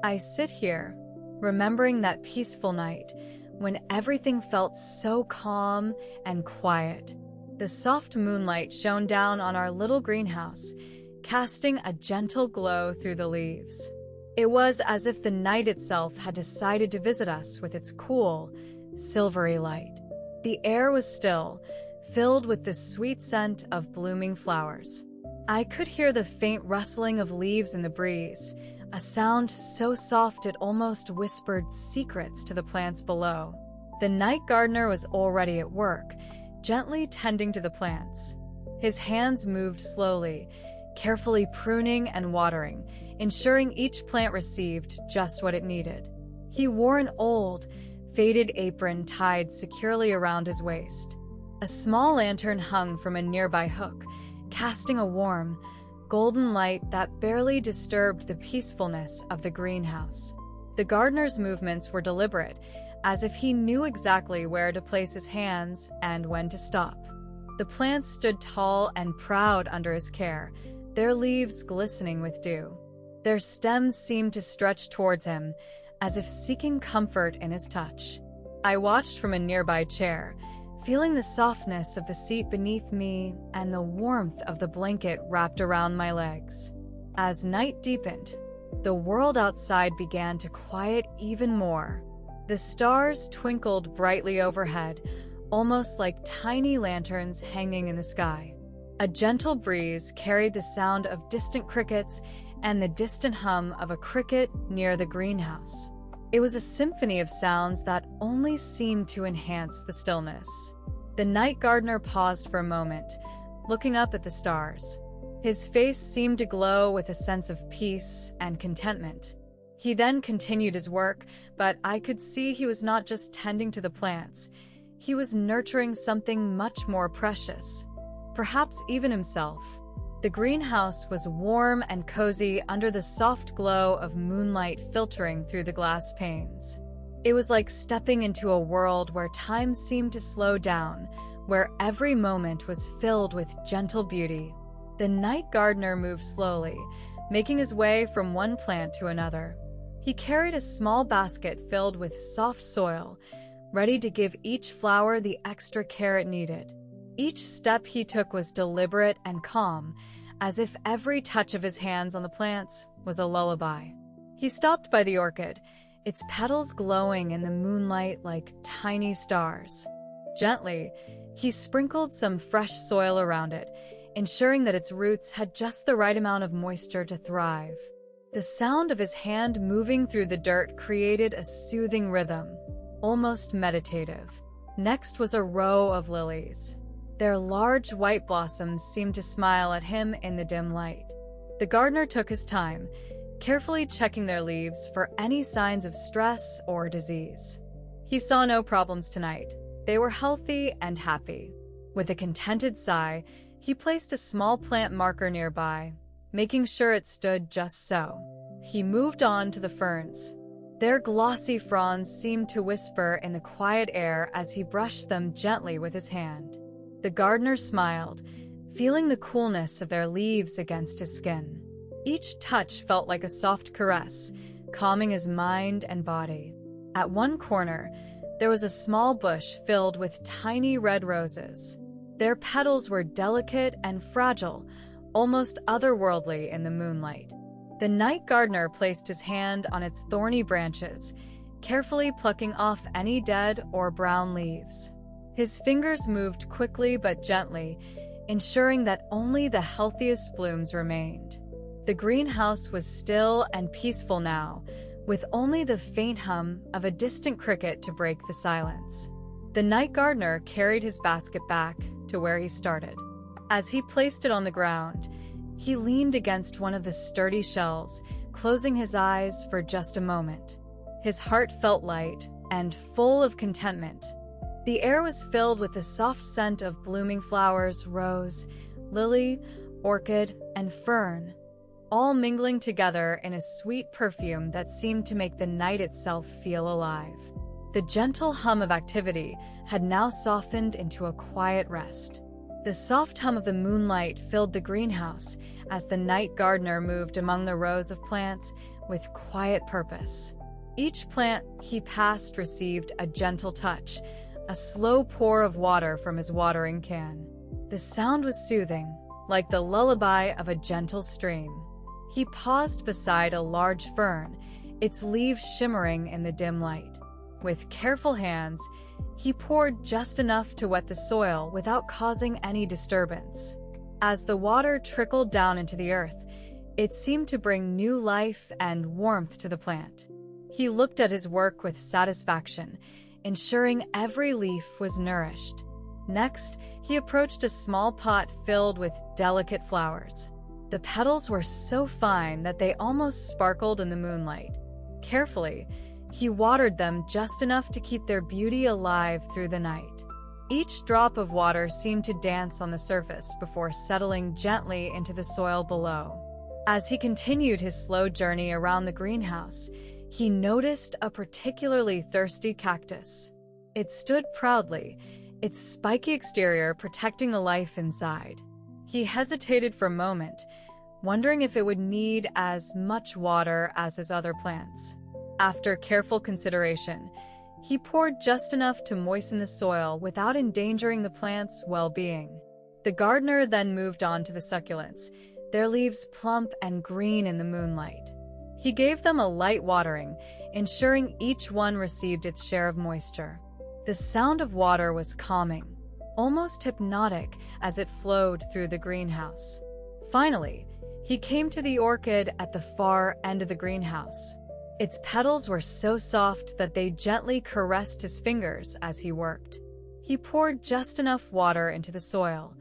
I sit here, remembering that peaceful night when everything felt so calm and quiet. The soft moonlight shone down on our little greenhouse, casting a gentle glow through the leaves. It was as if the night itself had decided to visit us with its cool, silvery light. The air was still, filled with the sweet scent of blooming flowers. I could hear the faint rustling of leaves in the breeze, a sound so soft it almost whispered secrets to the plants below. The night gardener was already at work, gently tending to the plants. His hands moved slowly, carefully pruning and watering, ensuring each plant received just what it needed. He wore an old, faded apron tied securely around his waist. A small lantern hung from a nearby hook, casting a warm, golden light that barely disturbed the peacefulness of the greenhouse. The gardener's movements were deliberate, as if he knew exactly where to place his hands and when to stop. The plants stood tall and proud under his care, their leaves glistening with dew. Their stems seemed to stretch towards him, as if seeking comfort in his touch. I watched from a nearby chair, feeling the softness of the seat beneath me and the warmth of the blanket wrapped around my legs. As night deepened, the world outside began to quiet even more. The stars twinkled brightly overhead, almost like tiny lanterns hanging in the sky. A gentle breeze carried the sound of distant crickets and the distant hum of a cricket near the greenhouse. It was a symphony of sounds that only seemed to enhance the stillness. The night gardener paused for a moment, looking up at the stars. His face seemed to glow with a sense of peace and contentment. He then continued his work, but I could see he was not just tending to the plants. He was nurturing something much more precious, perhaps even himself. The greenhouse was warm and cozy under the soft glow of moonlight filtering through the glass panes. It was like stepping into a world where time seemed to slow down, where every moment was filled with gentle beauty. The night gardener moved slowly, making his way from one plant to another. He carried a small basket filled with soft soil, ready to give each flower the extra care it needed. Each step he took was deliberate and calm, as if every touch of his hands on the plants was a lullaby. He stopped by the orchid, its petals glowing in the moonlight like tiny stars. Gently, he sprinkled some fresh soil around it, ensuring that its roots had just the right amount of moisture to thrive. The sound of his hand moving through the dirt created a soothing rhythm, almost meditative. Next was a row of lilies. Their large white blossoms seemed to smile at him in the dim light. The gardener took his time, carefully checking their leaves for any signs of stress or disease. He saw no problems tonight. They were healthy and happy. With a contented sigh, he placed a small plant marker nearby, making sure it stood just so. He moved on to the ferns. Their glossy fronds seemed to whisper in the quiet air as he brushed them gently with his hand. The gardener smiled, feeling the coolness of their leaves against his skin. Each touch felt like a soft caress, calming his mind and body. At one corner, there was a small bush filled with tiny red roses. Their petals were delicate and fragile, almost otherworldly in the moonlight. The night gardener placed his hand on its thorny branches, carefully plucking off any dead or brown leaves. His fingers moved quickly but gently, ensuring that only the healthiest blooms remained. The greenhouse was still and peaceful now, with only the faint hum of a distant cricket to break the silence. The night gardener carried his basket back to where he started. As he placed it on the ground, he leaned against one of the sturdy shelves, closing his eyes for just a moment. His heart felt light and full of contentment. The air was filled with the soft scent of blooming flowers, rose, lily, orchid, and fern, all mingling together in a sweet perfume that seemed to make the night itself feel alive. The gentle hum of activity had now softened into a quiet rest. The soft hum of the moonlight filled the greenhouse as the night gardener moved among the rows of plants, with quiet purpose. Each plant he passed received a gentle touch, a slow pour of water from his watering can. The sound was soothing, like the lullaby of a gentle stream. He paused beside a large fern, its leaves shimmering in the dim light. With careful hands, he poured just enough to wet the soil without causing any disturbance. As the water trickled down into the earth, it seemed to bring new life and warmth to the plant. He looked at his work with satisfaction, ensuring every leaf was nourished. Next, he approached a small pot filled with delicate flowers. The petals were so fine that they almost sparkled in the moonlight. Carefully, he watered them just enough to keep their beauty alive through the night. Each drop of water seemed to dance on the surface before settling gently into the soil below. As he continued his slow journey around the greenhouse, he noticed a particularly thirsty cactus. It stood proudly, its spiky exterior protecting the life inside. He hesitated for a moment, wondering if it would need as much water as his other plants. After careful consideration, he poured just enough to moisten the soil without endangering the plant's well-being. The gardener then moved on to the succulents, their leaves plump and green in the moonlight. He gave them a light watering, ensuring each one received its share of moisture. The sound of water was calming, almost hypnotic as it flowed through the greenhouse. Finally, he came to the orchid at the far end of the greenhouse. Its petals were so soft that they gently caressed his fingers as he worked. He poured just enough water into the soil,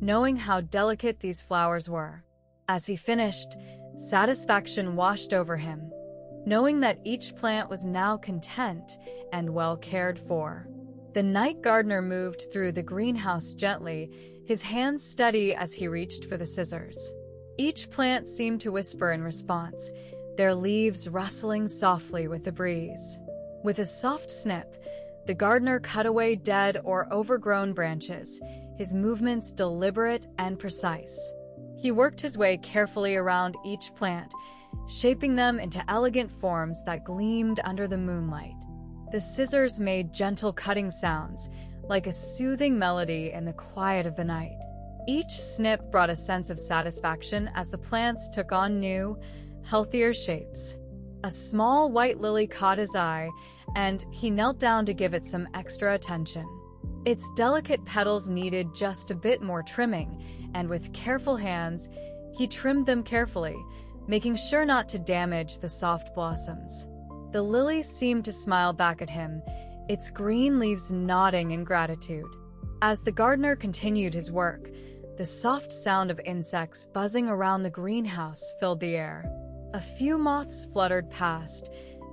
knowing how delicate these flowers were. As he finished, satisfaction washed over him, knowing that each plant was now content and well cared for. The night gardener moved through the greenhouse gently, his hands steady as he reached for the scissors. Each plant seemed to whisper in response, their leaves rustling softly with the breeze. With a soft snip, the gardener cut away dead or overgrown branches, his movements deliberate and precise. He worked his way carefully around each plant, shaping them into elegant forms that gleamed under the moonlight. The scissors made gentle cutting sounds, like a soothing melody in the quiet of the night. Each snip brought a sense of satisfaction as the plants took on new, healthier shapes. A small white lily caught his eye, and he knelt down to give it some extra attention. Its delicate petals needed just a bit more trimming, and with careful hands, he trimmed them carefully, making sure not to damage the soft blossoms. The lily seemed to smile back at him, its green leaves nodding in gratitude. As the gardener continued his work, the soft sound of insects buzzing around the greenhouse filled the air. A few moths fluttered past,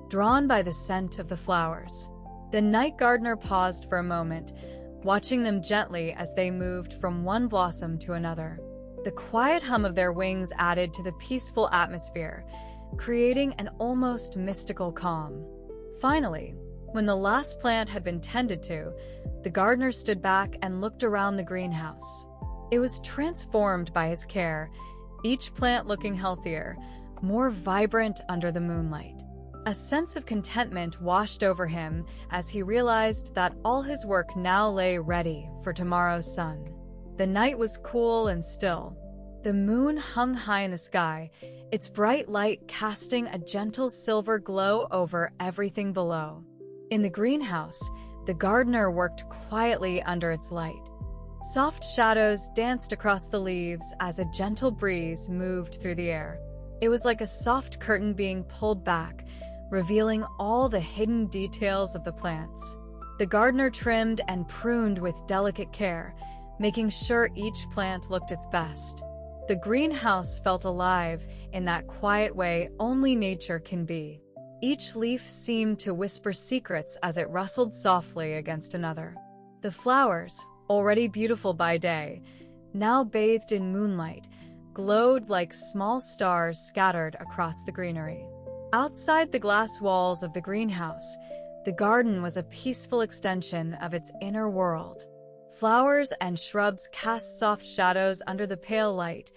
drawn by the scent of the flowers. The night gardener paused for a moment, watching them gently as they moved from one blossom to another. The quiet hum of their wings added to the peaceful atmosphere, creating an almost mystical calm. Finally, when the last plant had been tended to, the gardener stood back and looked around the greenhouse. It was transformed by his care, each plant looking healthier, more vibrant under the moonlight. A sense of contentment washed over him as he realized that all his work now lay ready for tomorrow's sun. The night was cool and still. The moon hung high in the sky, its bright light casting a gentle silver glow over everything below. In the greenhouse, the gardener worked quietly under its light. Soft shadows danced across the leaves as a gentle breeze moved through the air. It was like a soft curtain being pulled back, revealing all the hidden details of the plants. The gardener trimmed and pruned with delicate care, making sure each plant looked its best. The greenhouse felt alive in that quiet way only nature can be. Each leaf seemed to whisper secrets as it rustled softly against another. The flowers, already beautiful by day, now bathed in moonlight, glowed like small stars scattered across the greenery. Outside the glass walls of the greenhouse, the garden was a peaceful extension of its inner world. Flowers and shrubs cast soft shadows under the pale light,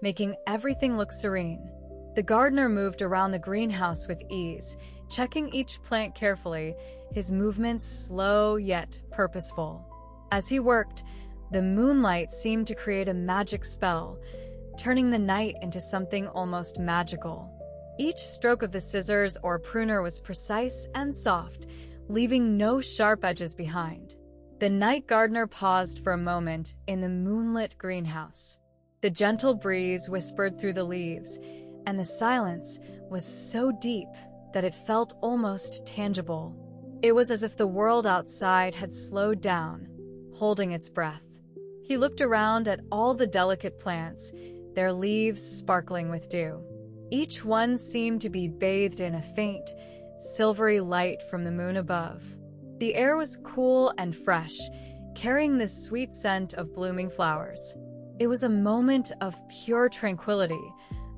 making everything look serene. The gardener moved around the greenhouse with ease, checking each plant carefully, his movements slow yet purposeful. As he worked, the moonlight seemed to create a magic spell, turning the night into something almost magical. Each stroke of the scissors or pruner was precise and soft, leaving no sharp edges behind. The night gardener paused for a moment in the moonlit greenhouse. The gentle breeze whispered through the leaves, and the silence was so deep that it felt almost tangible. It was as if the world outside had slowed down, holding its breath. He looked around at all the delicate plants, their leaves sparkling with dew. Each one seemed to be bathed in a faint, silvery light from the moon above. The air was cool and fresh, carrying the sweet scent of blooming flowers. It was a moment of pure tranquility,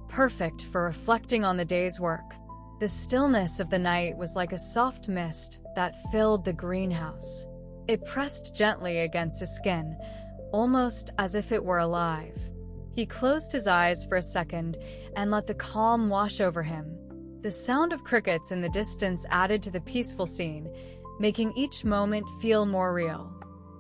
perfect for reflecting on the day's work. The stillness of the night was like a soft mist that filled the greenhouse. It pressed gently against his skin, almost as if it were alive. He closed his eyes for a second and let the calm wash over him. The sound of crickets in the distance added to the peaceful scene, making each moment feel more real.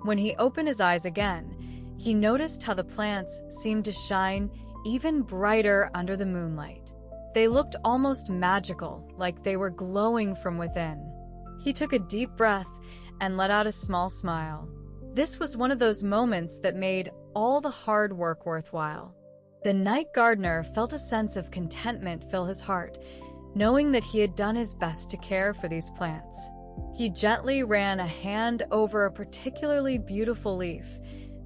When he opened his eyes again, he noticed how the plants seemed to shine even brighter under the moonlight. They looked almost magical, like they were glowing from within. He took a deep breath and let out a small smile. This was one of those moments that made all the hard work worthwhile. The night gardener felt a sense of contentment fill his heart, knowing that he had done his best to care for these plants. He gently ran a hand over a particularly beautiful leaf,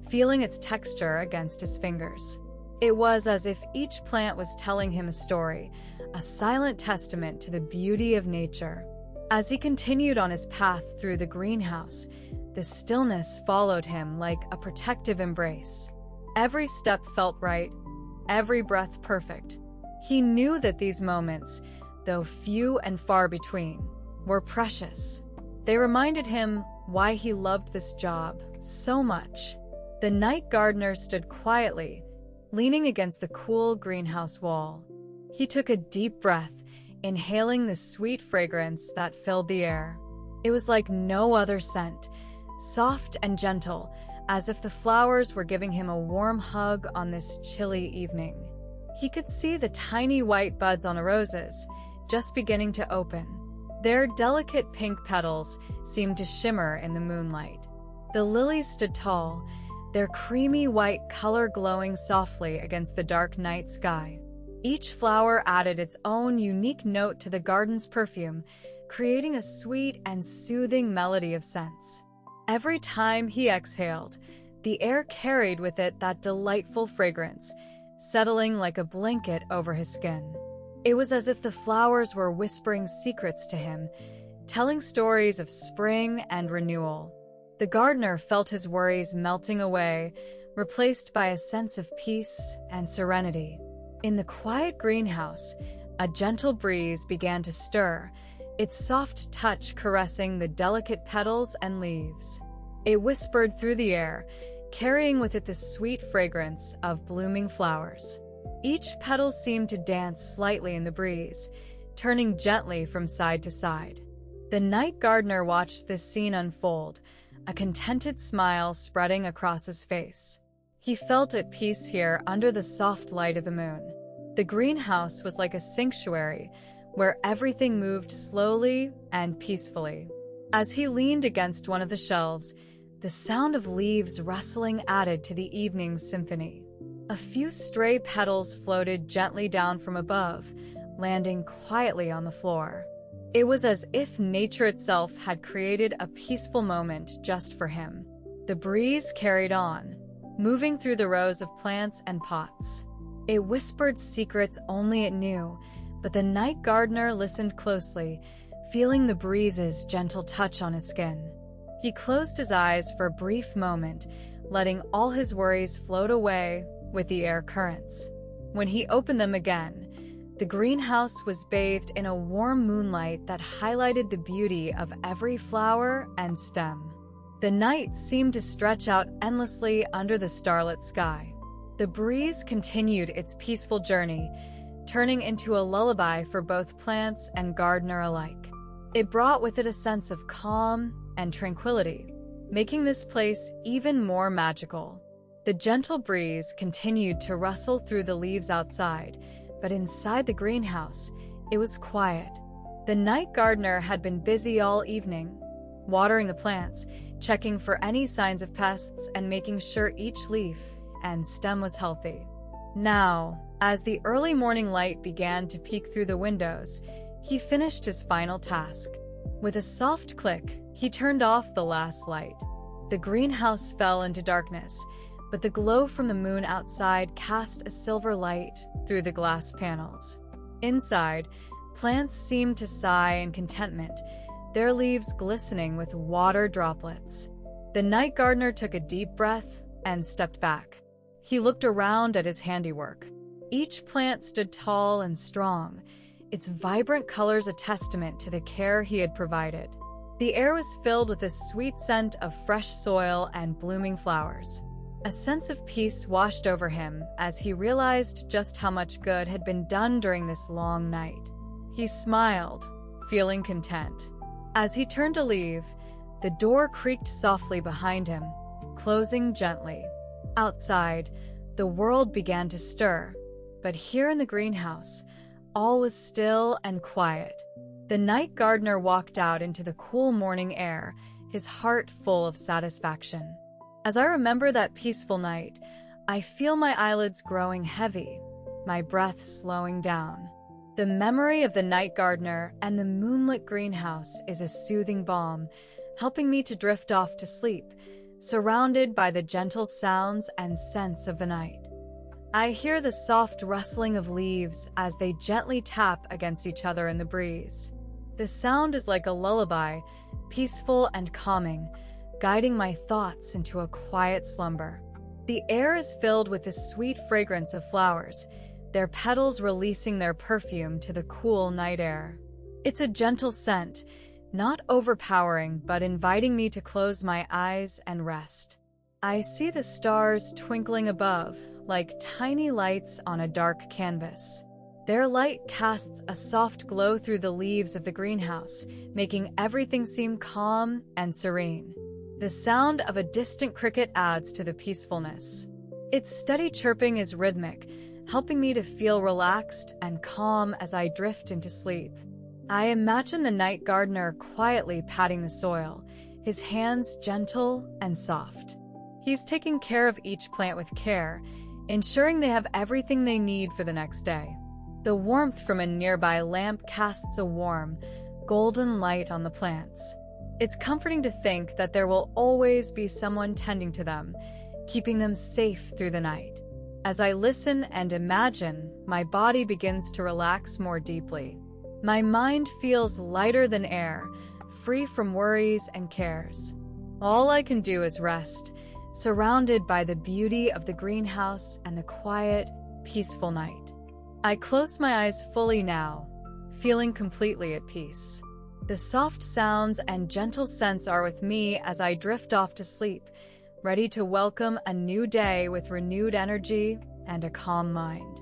feeling its texture against his fingers. It was as if each plant was telling him a story, a silent testament to the beauty of nature. As he continued on his path through the greenhouse, the stillness followed him like a protective embrace. Every step felt right, every breath perfect. He knew that these moments, though few and far between, were precious. They reminded him why he loved this job so much. The night gardener stood quietly, leaning against the cool greenhouse wall. He took a deep breath, inhaling the sweet fragrance that filled the air. It was like no other scent, soft and gentle, as if the flowers were giving him a warm hug on this chilly evening. He could see the tiny white buds on the roses, just beginning to open. Their delicate pink petals seemed to shimmer in the moonlight. The lilies stood tall, their creamy white color glowing softly against the dark night sky. Each flower added its own unique note to the garden's perfume, creating a sweet and soothing melody of scents. Every time he exhaled, the air carried with it that delightful fragrance, settling like a blanket over his skin. It was as if the flowers were whispering secrets to him, telling stories of spring and renewal. The gardener felt his worries melting away, replaced by a sense of peace and serenity. In the quiet greenhouse, a gentle breeze began to stir, its soft touch caressing the delicate petals and leaves. It whispered through the air, carrying with it the sweet fragrance of blooming flowers. Each petal seemed to dance slightly in the breeze, turning gently from side to side. The night gardener watched this scene unfold, a contented smile spreading across his face. He felt at peace here under the soft light of the moon. The greenhouse was like a sanctuary, where everything moved slowly and peacefully. As he leaned against one of the shelves, the sound of leaves rustling added to the evening's symphony. A few stray petals floated gently down from above, landing quietly on the floor. It was as if nature itself had created a peaceful moment just for him. The breeze carried on, moving through the rows of plants and pots. It whispered secrets only it knew, but the night gardener listened closely, feeling the breeze's gentle touch on his skin. He closed his eyes for a brief moment, letting all his worries float away with the air currents. When he opened them again, the greenhouse was bathed in a warm moonlight that highlighted the beauty of every flower and stem. The night seemed to stretch out endlessly under the starlit sky. The breeze continued its peaceful journey, turning into a lullaby for both plants and gardener alike. It brought with it a sense of calm and tranquility, making this place even more magical. The gentle breeze continued to rustle through the leaves outside, but inside the greenhouse, it was quiet. The night gardener had been busy all evening, watering the plants, checking for any signs of pests, and making sure each leaf and stem was healthy. Now, as the early morning light began to peek through the windows, he finished his final task. With a soft click, he turned off the last light. The greenhouse fell into darkness, but the glow from the moon outside cast a silver light through the glass panels. Inside, plants seemed to sigh in contentment, their leaves glistening with water droplets. The night gardener took a deep breath and stepped back. He looked around at his handiwork. Each plant stood tall and strong, its vibrant colors a testament to the care he had provided. The air was filled with a sweet scent of fresh soil and blooming flowers. A sense of peace washed over him as he realized just how much good had been done during this long night. He smiled, feeling content. As he turned to leave, the door creaked softly behind him, closing gently. Outside, the world began to stir, but here in the greenhouse, all was still and quiet. The night gardener walked out into the cool morning air, his heart full of satisfaction. As I remember that peaceful night, I feel my eyelids growing heavy, my breath slowing down. The memory of the night gardener and the moonlit greenhouse is a soothing balm, helping me to drift off to sleep, surrounded by the gentle sounds and scents of the night. I hear the soft rustling of leaves as they gently tap against each other in the breeze. The sound is like a lullaby, peaceful and calming, guiding my thoughts into a quiet slumber. The air is filled with the sweet fragrance of flowers, their petals releasing their perfume to the cool night air. It's a gentle scent, not overpowering but inviting me to close my eyes and rest. I see the stars twinkling above, like tiny lights on a dark canvas. Their light casts a soft glow through the leaves of the greenhouse, making everything seem calm and serene. The sound of a distant cricket adds to the peacefulness. Its steady chirping is rhythmic, helping me to feel relaxed and calm as I drift into sleep. I imagine the night gardener quietly patting the soil, his hands gentle and soft. He's taking care of each plant with care, ensuring they have everything they need for the next day. The warmth from a nearby lamp casts a warm, golden light on the plants. It's comforting to think that there will always be someone tending to them, keeping them safe through the night. As I listen and imagine, my body begins to relax more deeply. My mind feels lighter than air, free from worries and cares. All I can do is rest, surrounded by the beauty of the greenhouse and the quiet, peaceful night. I close my eyes fully now, feeling completely at peace. The soft sounds and gentle scents are with me as I drift off to sleep, ready to welcome a new day with renewed energy and a calm mind.